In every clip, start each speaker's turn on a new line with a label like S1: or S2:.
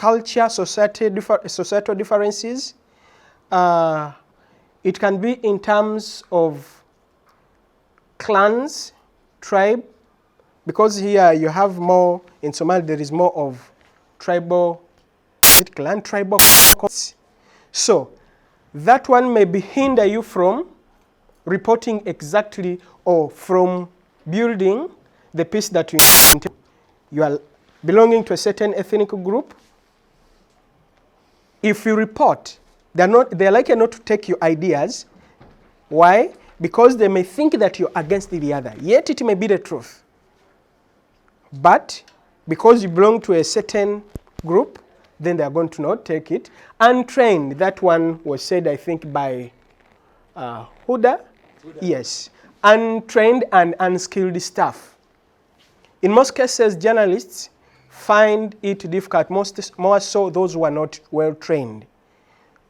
S1: culture, societal differences. It can be in terms of clans, tribe, because here you have more, in Somalia there is more of tribal, clan, tribal. So that one may hinder you from reporting exactly or from building the peace that you are belonging to a certain ethnic group. If you report, they're likely not to take your ideas. Why? Because they may think that you're against the other. Yet it may be the truth. But because you belong to a certain group, then they are going to not take it. Untrained, that one was said, I think, by Huda. Yes. Untrained and unskilled staff. In most cases, journalists find it difficult, more so those who are not well trained,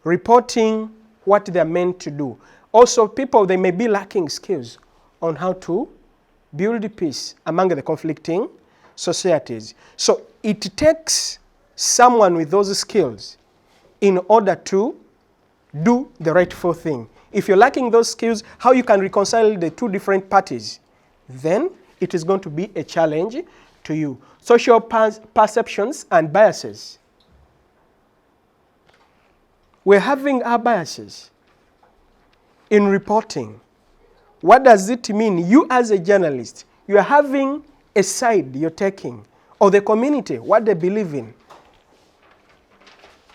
S1: reporting what they are meant to do. Also, people, they may be lacking skills on how to build peace among the conflicting societies. So it takes someone with those skills in order to do the rightful thing. If you're lacking those skills, how you can reconcile the two different parties, then it is going to be a challenge to you. Social perceptions and biases. We're having our biases in reporting. What does it mean? You as a journalist, you are having a side you're taking, or the community, what they believe in.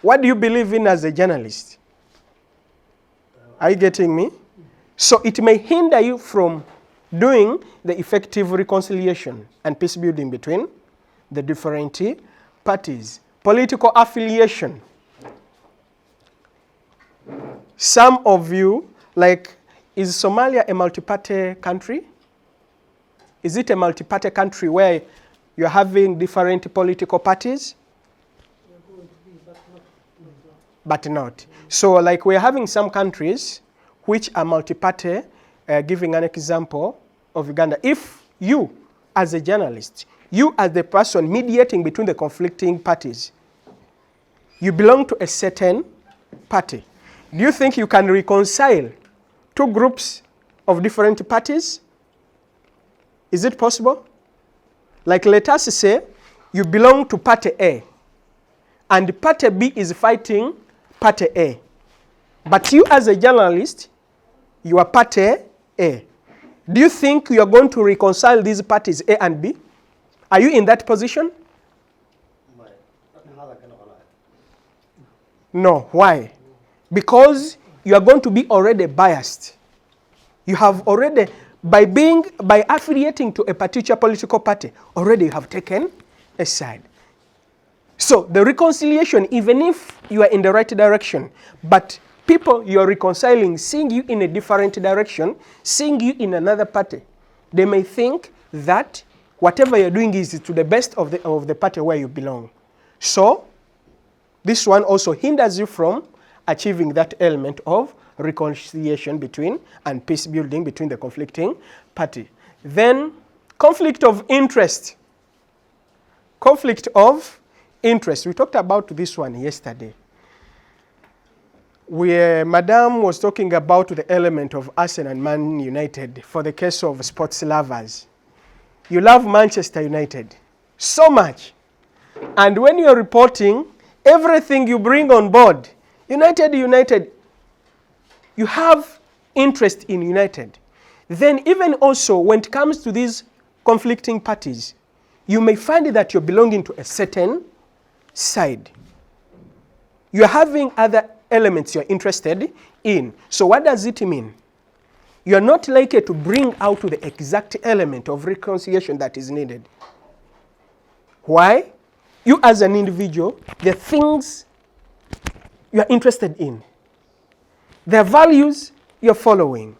S1: What do you believe in as a journalist? Are you getting me? So it may hinder you from doing the effective reconciliation and peace building between the different parties. Political affiliation. Some of you, like, is Somalia a multi-party country? Is it a multi-party country where you're having different political parties? But not. So like we're having some countries which are multi-party, giving an example of Uganda. If you, as a journalist, you as the person mediating between the conflicting parties, you belong to a certain party, do you think you can reconcile two groups of different parties? Is it possible? Like let us say you belong to party A and party B is fighting party A. But you as a journalist, you are party A. Do you think you are going to reconcile these parties A and B? Are you in that position? No. Why? Because you are going to be already biased. You have already, by affiliating to a particular political party, already you have taken a side. So the reconciliation, even if you are in the right direction, but people you are reconciling, seeing you in a different direction, seeing you in another party, they may think that whatever you're doing is to the best of the party where you belong. So this one also hinders you from achieving that element of reconciliation between and peace building between the conflicting party. Then conflict of interest. Conflict of interest. We talked about this one yesterday, where Madam was talking about the element of Arsenal and Man United for the case of sports lovers. You love Manchester United so much, and when you're reporting, everything you bring on board, United, you have interest in United. Then even also when it comes to these conflicting parties, you may find that you're belonging to a certain side. You're having other elements you're interested in. So what does it mean? You're not likely to bring out the exact element of reconciliation that is needed. Why? You as an individual, the things you're interested in, the values you're following.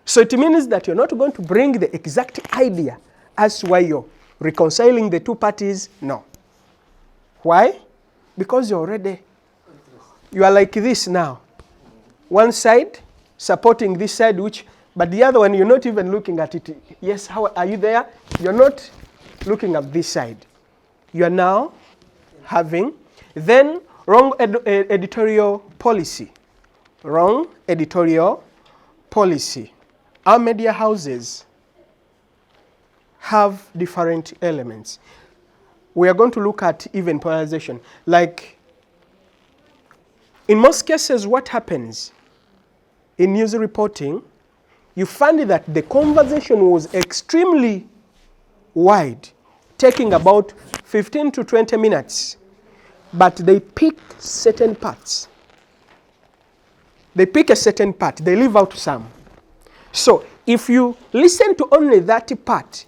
S1: So it means that you're not going to bring the exact idea as to why you're reconciling the two parties. No. Why? Because you are like this now. One side supporting this side, but the other one, you're not even looking at it. Yes, how are you there? You're not looking at this side. You are now having Then wrong editorial policy. Wrong editorial policy. Our media houses have different elements. We are going to look at even polarization. Like, in most cases, what happens in news reporting, you find that the conversation was extremely wide, taking about 15 to 20 minutes, but they pick certain parts. They pick a certain part, they leave out some. So if you listen to only that part,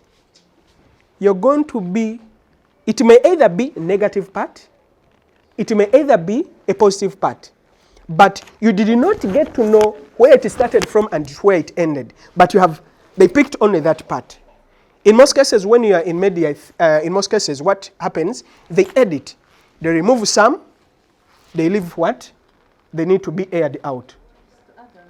S1: you're going to be, it may either be a negative part, it may either be a positive part, but you did not get to know where it started from and where it ended, but they picked only that part. In most cases, when you are in media, in most cases, what happens, they edit. They remove some, they leave what? They need to be aired out.